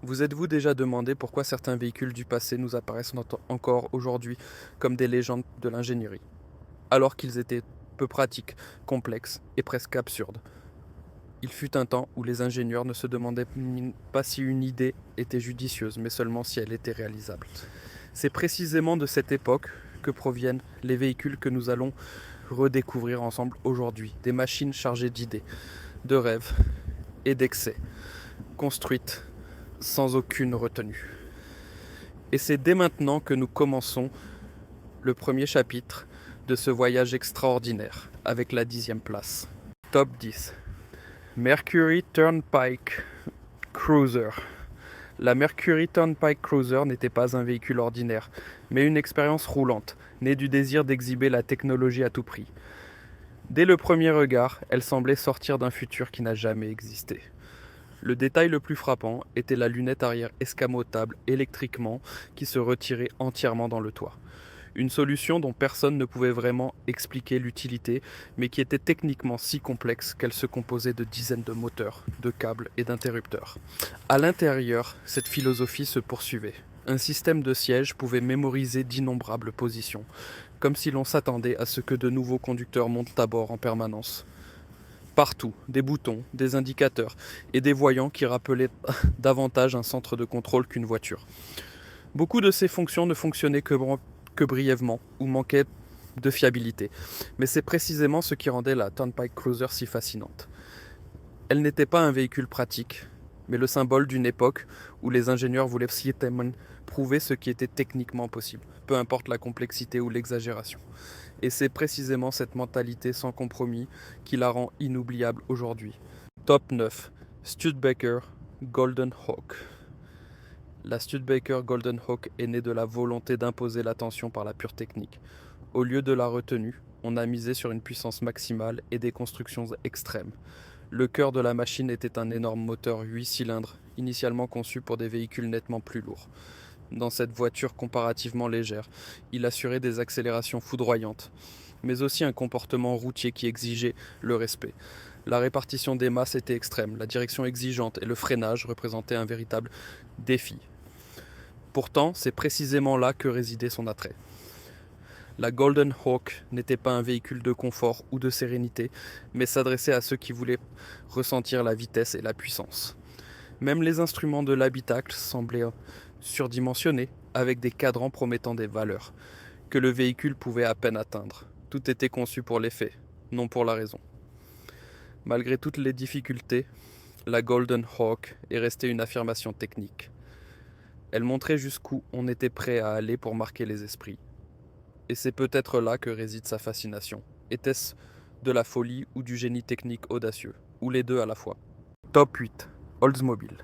Vous êtes-vous déjà demandé pourquoi certains véhicules du passé nous apparaissent encore aujourd'hui comme des légendes de l'ingénierie, alors qu'ils étaient peu pratiques, complexes et presque absurdes? Il fut un temps où les ingénieurs ne se demandaient pas si une idée était judicieuse, mais seulement si elle était réalisable. C'est précisément de cette époque que proviennent les véhicules que nous allons redécouvrir ensemble aujourd'hui, des machines chargées d'idées, de rêves et d'excès, construites sans aucune retenue. Et c'est dès maintenant que nous commençons le premier chapitre de ce voyage extraordinaire, avec la 10e place. Top 10. Mercury Turnpike Cruiser. La Mercury Turnpike Cruiser n'était pas un véhicule ordinaire, mais une expérience roulante, née du désir d'exhiber la technologie à tout prix. Dès le premier regard, elle semblait sortir d'un futur qui n'a jamais existé. Le détail le plus frappant était la lunette arrière escamotable électriquement qui se retirait entièrement dans le toit. Une solution dont personne ne pouvait vraiment expliquer l'utilité, mais qui était techniquement si complexe qu'elle se composait de dizaines de moteurs, de câbles et d'interrupteurs. À l'intérieur, cette philosophie se poursuivait. Un système de siège pouvait mémoriser d'innombrables positions, comme si l'on s'attendait à ce que de nouveaux conducteurs montent à bord en permanence. Partout, des boutons, des indicateurs et des voyants qui rappelaient davantage un centre de contrôle qu'une voiture. Beaucoup de ces fonctions ne fonctionnaient que brièvement ou manquaient de fiabilité, mais c'est précisément ce qui rendait la Turnpike Cruiser si fascinante. Elle n'était pas un véhicule pratique, mais le symbole d'une époque où les ingénieurs voulaient prouver ce qui était techniquement possible, peu importe la complexité ou l'exagération. Et c'est précisément cette mentalité sans compromis qui la rend inoubliable aujourd'hui. Top 9. Studebaker Golden Hawk. La Studebaker Golden Hawk est née de la volonté d'imposer l'attention par la pure technique. Au lieu de la retenue, on a misé sur une puissance maximale et des constructions extrêmes. Le cœur de la machine était un énorme moteur 8 cylindres, initialement conçu pour des véhicules nettement plus lourds. Dans cette voiture comparativement légère, il assurait des accélérations foudroyantes, mais aussi un comportement routier qui exigeait le respect. La répartition des masses était extrême, la direction exigeante et le freinage représentaient un véritable défi. Pourtant, c'est précisément là que résidait son attrait. La Golden Hawk n'était pas un véhicule de confort ou de sérénité, mais s'adressait à ceux qui voulaient ressentir la vitesse et la puissance. Même les instruments de l'habitacle semblaient surdimensionnés, avec des cadrans promettant des valeurs que le véhicule pouvait à peine atteindre. Tout était conçu pour l'effet, non pour la raison. Malgré toutes les difficultés, la Golden Hawk est restée une affirmation technique. Elle montrait jusqu'où on était prêt à aller pour marquer les esprits. Et c'est peut-être là que réside sa fascination. Était-ce de la folie ou du génie technique audacieux, ou les deux à la fois? Top 8. Oldsmobile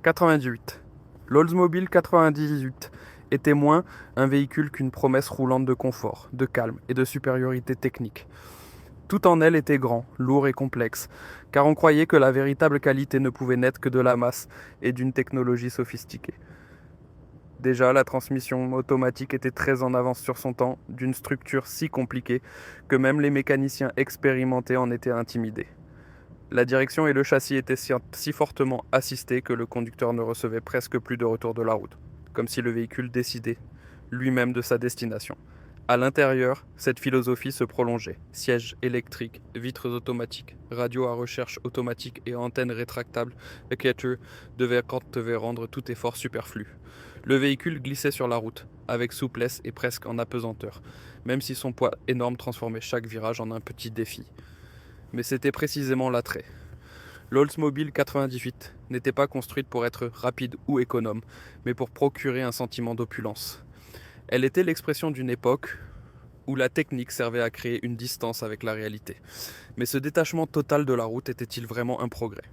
98. L'Oldsmobile 98 était moins un véhicule qu'une promesse roulante de confort, de calme et de supériorité technique. Tout en elle était grand, lourd et complexe, car on croyait que la véritable qualité ne pouvait naître que de la masse et d'une technologie sophistiquée. Déjà, la transmission automatique était très en avance sur son temps, d'une structure si compliquée que même les mécaniciens expérimentés en étaient intimidés. La direction et le châssis étaient si fortement assistés que le conducteur ne recevait presque plus de retour de la route, comme si le véhicule décidait lui-même de sa destination. À l'intérieur, cette philosophie se prolongeait. Sièges électriques, vitres automatiques, radio à recherche automatique et antennes rétractables, le catcher devait rendre tout effort superflu. Le véhicule glissait sur la route, avec souplesse et presque en apesanteur, même si son poids énorme transformait chaque virage en un petit défi. Mais c'était précisément l'attrait. L'Oldsmobile 98 n'était pas construite pour être rapide ou économe, mais pour procurer un sentiment d'opulence. Elle était l'expression d'une époque où la technique servait à créer une distance avec la réalité. Mais ce détachement total de la route était-il vraiment un progrès?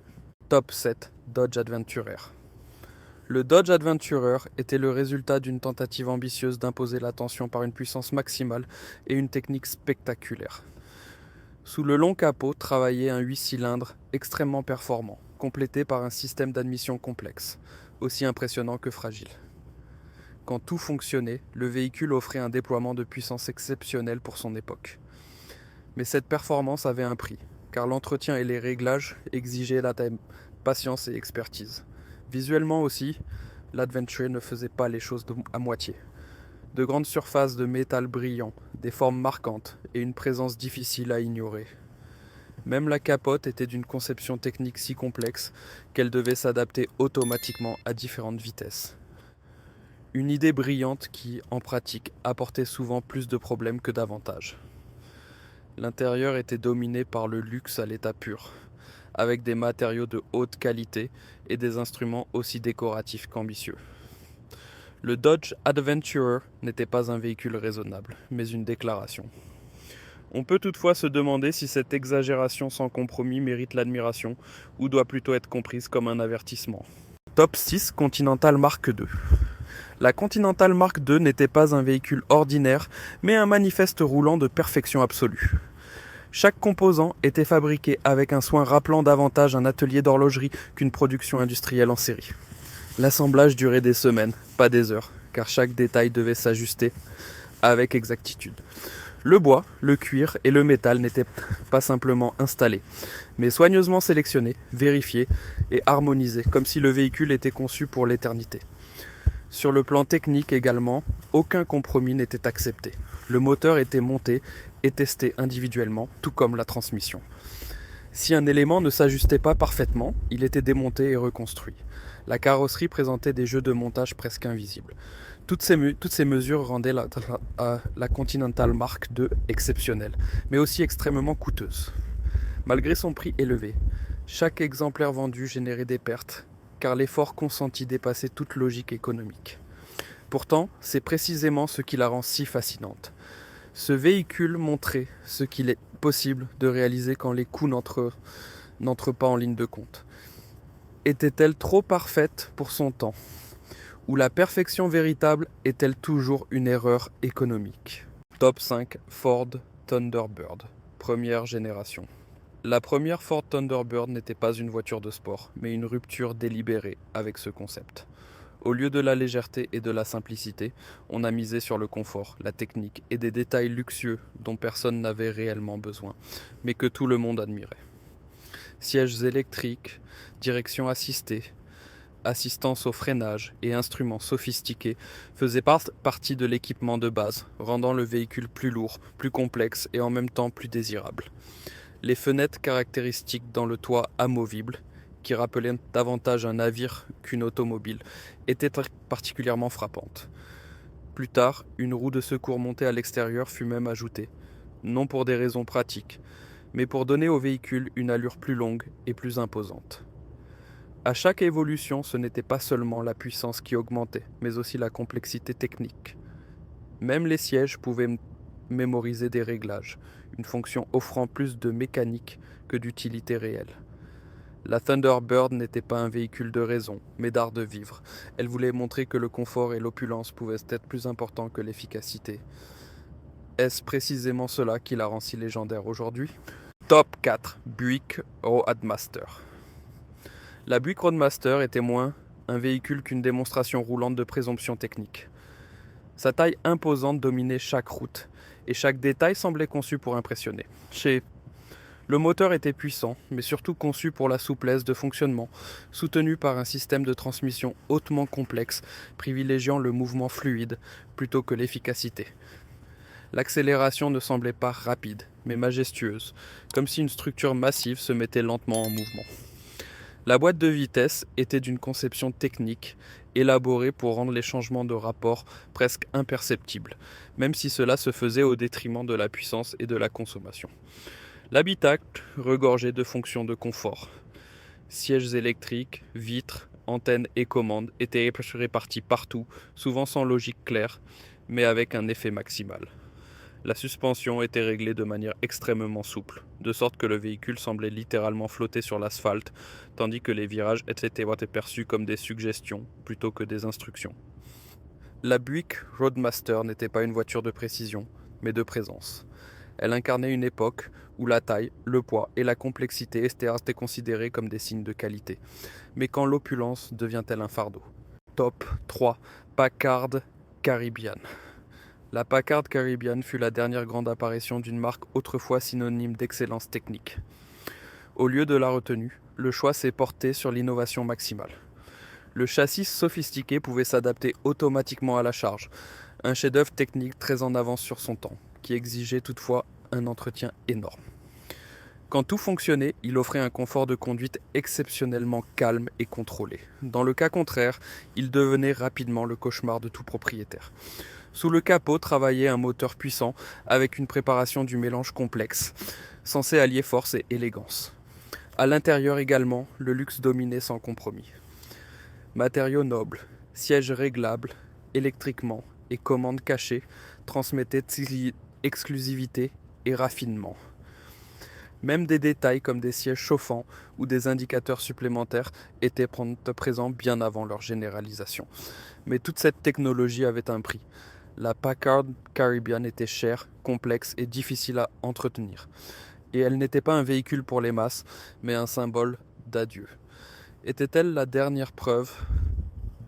Top 7. Dodge Adventurer. Le Dodge Adventurer était le résultat d'une tentative ambitieuse d'imposer l'attention par une puissance maximale et une technique spectaculaire. Sous le long capot travaillait un 8 cylindres extrêmement performant, complété par un système d'admission complexe, aussi impressionnant que fragile. Quand tout fonctionnait, le véhicule offrait un déploiement de puissance exceptionnel pour son époque. Mais cette performance avait un prix, car l'entretien et les réglages exigeaient patience et expertise. Visuellement aussi, l'Adventure ne faisait pas les choses à moitié. De grandes surfaces de métal brillant, des formes marquantes et une présence difficile à ignorer. Même la capote était d'une conception technique si complexe qu'elle devait s'adapter automatiquement à différentes vitesses. Une idée brillante qui, en pratique, apportait souvent plus de problèmes que d'avantages. L'intérieur était dominé par le luxe à l'état pur, avec des matériaux de haute qualité et des instruments aussi décoratifs qu'ambitieux. Le Dodge Adventurer n'était pas un véhicule raisonnable, mais une déclaration. On peut toutefois se demander si cette exagération sans compromis mérite l'admiration ou doit plutôt être comprise comme un avertissement. Top 6 Continental Mark II. La Continental Mark II n'était pas un véhicule ordinaire, mais un manifeste roulant de perfection absolue. Chaque composant était fabriqué avec un soin rappelant davantage un atelier d'horlogerie qu'une production industrielle en série. L'assemblage durait des semaines, pas des heures, car chaque détail devait s'ajuster avec exactitude. Le bois, le cuir et le métal n'étaient pas simplement installés, mais soigneusement sélectionnés, vérifiés et harmonisés, comme si le véhicule était conçu pour l'éternité. Sur le plan technique également, aucun compromis n'était accepté. Le moteur était monté et testé individuellement, tout comme la transmission. Si un élément ne s'ajustait pas parfaitement, il était démonté et reconstruit. La carrosserie présentait des jeux de montage presque invisibles. Toutes ces mesures rendaient la Continental Mark II exceptionnelle, mais aussi extrêmement coûteuse. Malgré son prix élevé, chaque exemplaire vendu générait des pertes, car l'effort consenti dépassait toute logique économique. Pourtant, c'est précisément ce qui la rend si fascinante. Ce véhicule montrait ce qu'il est possible de réaliser quand les coûts n'entrent pas en ligne de compte. Était-elle trop parfaite pour son temps ? Ou la perfection véritable est-elle toujours une erreur économique ? Top 5 Ford Thunderbird, première génération. La première Ford Thunderbird n'était pas une voiture de sport, mais une rupture délibérée avec ce concept. Au lieu de la légèreté et de la simplicité, on a misé sur le confort, la technique et des détails luxueux dont personne n'avait réellement besoin, mais que tout le monde admirait. Sièges électriques, direction assistée, assistance au freinage et instruments sophistiqués faisaient partie de l'équipement de base, rendant le véhicule plus lourd, plus complexe et en même temps plus désirable. Les fenêtres caractéristiques dans le toit amovible, qui rappelaient davantage un navire qu'une automobile, étaient particulièrement frappantes. Plus tard, une roue de secours montée à l'extérieur fut même ajoutée, non pour des raisons pratiques, mais pour donner au véhicule une allure plus longue et plus imposante. À chaque évolution, ce n'était pas seulement la puissance qui augmentait, mais aussi la complexité technique. Même les sièges pouvaient mémoriser des réglages, une fonction offrant plus de mécanique que d'utilité réelle. La Thunderbird n'était pas un véhicule de raison, mais d'art de vivre. Elle voulait montrer que le confort et l'opulence pouvaient être plus importants que l'efficacité. Est-ce précisément cela qui la rend si légendaire aujourd'hui ? Top 4 Buick Roadmaster. La Buick Roadmaster était moins un véhicule qu'une démonstration roulante de présomption technique. Sa taille imposante dominait chaque route, et chaque détail semblait conçu pour impressionner. Le moteur était puissant, mais surtout conçu pour la souplesse de fonctionnement, soutenu par un système de transmission hautement complexe, privilégiant le mouvement fluide plutôt que l'efficacité. L'accélération ne semblait pas rapide, mais majestueuse, comme si une structure massive se mettait lentement en mouvement. La boîte de vitesse était d'une conception technique, élaborée pour rendre les changements de rapport presque imperceptibles, même si cela se faisait au détriment de la puissance et de la consommation. L'habitacle regorgeait de fonctions de confort. Sièges électriques, vitres, antennes et commandes étaient répartis partout, souvent sans logique claire, mais avec un effet maximal. La suspension était réglée de manière extrêmement souple, de sorte que le véhicule semblait littéralement flotter sur l'asphalte, tandis que les virages étaient perçus comme des suggestions plutôt que des instructions. La Buick Roadmaster n'était pas une voiture de précision, mais de présence. Elle incarnait une époque où la taille, le poids et la complexité étaient considérés comme des signes de qualité. Mais quand l'opulence devient-elle un fardeau ? Top 3 Packard Caribbean. La Packard Caribbean fut la dernière grande apparition d'une marque autrefois synonyme d'excellence technique. Au lieu de la retenue, le choix s'est porté sur l'innovation maximale. Le châssis sophistiqué pouvait s'adapter automatiquement à la charge, un chef-d'œuvre technique très en avance sur son temps, qui exigeait toutefois un entretien énorme. Quand tout fonctionnait, il offrait un confort de conduite exceptionnellement calme et contrôlé. Dans le cas contraire, il devenait rapidement le cauchemar de tout propriétaire. Sous le capot travaillait un moteur puissant avec une préparation du mélange complexe, censé allier force et élégance. À l'intérieur également, le luxe dominait sans compromis. Matériaux nobles, sièges réglables, électriquement et commandes cachées transmettaient exclusivité et raffinement. Même des détails comme des sièges chauffants ou des indicateurs supplémentaires étaient présents bien avant leur généralisation. Mais toute cette technologie avait un prix. La Packard Caribbean était chère, complexe et difficile à entretenir. Et elle n'était pas un véhicule pour les masses, mais un symbole d'adieu. Était-elle la dernière preuve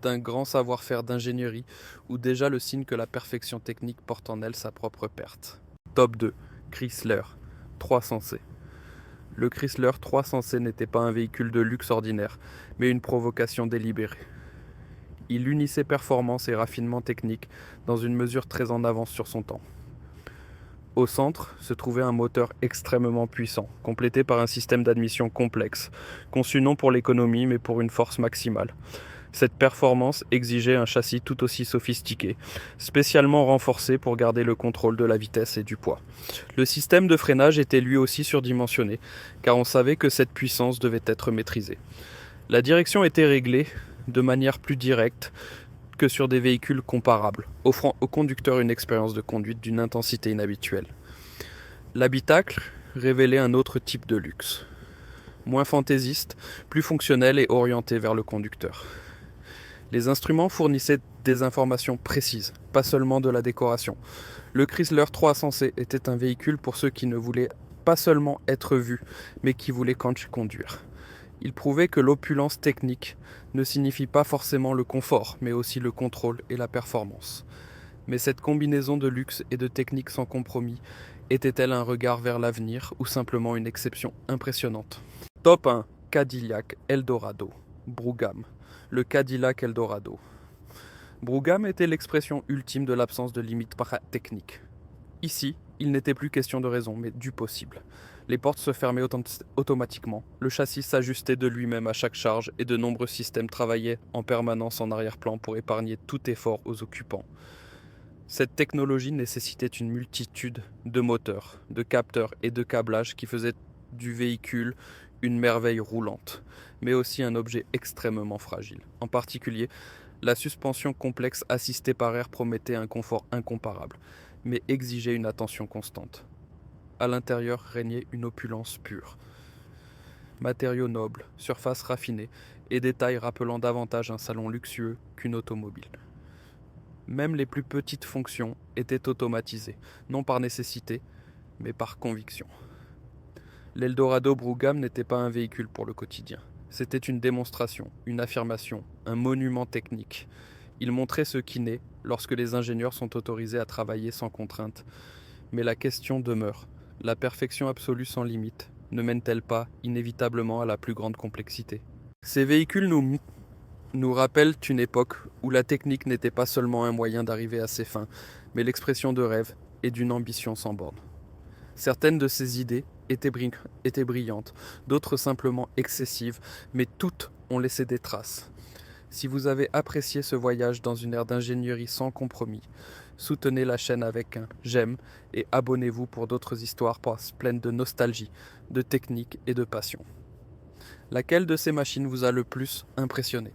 d'un grand savoir-faire d'ingénierie ou déjà le signe que la perfection technique porte en elle sa propre perte? Top 2. Chrysler 300C. Le Chrysler 300C n'était pas un véhicule de luxe ordinaire, mais une provocation délibérée. Il unissait performance et raffinement technique dans une mesure très en avance sur son temps. Au centre se trouvait un moteur extrêmement puissant, complété par un système d'admission complexe, conçu non pour l'économie mais pour une force maximale. Cette performance exigeait un châssis tout aussi sophistiqué, spécialement renforcé pour garder le contrôle de la vitesse et du poids. Le système de freinage était lui aussi surdimensionné, car on savait que cette puissance devait être maîtrisée. La direction était réglée de manière plus directe que sur des véhicules comparables, offrant au conducteur une expérience de conduite d'une intensité inhabituelle. L'habitacle révélait un autre type de luxe, moins fantaisiste, plus fonctionnel et orienté vers le conducteur. Les instruments fournissaient des informations précises, pas seulement de la décoration. Le Chrysler 300C était un véhicule pour ceux qui ne voulaient pas seulement être vus, mais qui voulaient conduire. Il prouvait que l'opulence technique ne signifie pas forcément le confort, mais aussi le contrôle et la performance. Mais cette combinaison de luxe et de technique sans compromis était-elle un regard vers l'avenir ou simplement une exception impressionnante? Top 1. Cadillac Eldorado. Brougham. Le Cadillac Eldorado. Brougham était l'expression ultime de l'absence de limite technique. Ici, il n'était plus question de raison, mais du possible. Les portes se fermaient automatiquement, le châssis s'ajustait de lui-même à chaque charge et de nombreux systèmes travaillaient en permanence en arrière-plan pour épargner tout effort aux occupants. Cette technologie nécessitait une multitude de moteurs, de capteurs et de câblages qui faisaient du véhicule une merveille roulante, mais aussi un objet extrêmement fragile. En particulier, la suspension complexe assistée par air promettait un confort incomparable, mais exigeait une attention constante. À l'intérieur régnait une opulence pure. Matériaux nobles, surface raffinée et détails rappelant davantage un salon luxueux qu'une automobile. Même les plus petites fonctions étaient automatisées, non par nécessité, mais par conviction. L'Eldorado Brougham n'était pas un véhicule pour le quotidien. C'était une démonstration, une affirmation, un monument technique. Il montrait ce qui naît lorsque les ingénieurs sont autorisés à travailler sans contrainte. Mais la question demeure, la perfection absolue sans limite ne mène-t-elle pas inévitablement à la plus grande complexité? Ces véhicules nous rappellent une époque où la technique n'était pas seulement un moyen d'arriver à ses fins, mais l'expression de rêves et d'une ambition sans borne. Certaines de ces idées étaient brillantes, d'autres simplement excessives, mais toutes ont laissé des traces. Si vous avez apprécié ce voyage dans une ère d'ingénierie sans compromis, soutenez la chaîne avec un j'aime et abonnez-vous pour d'autres histoires pleines de nostalgie, de technique et de passion. Laquelle de ces machines vous a le plus impressionné?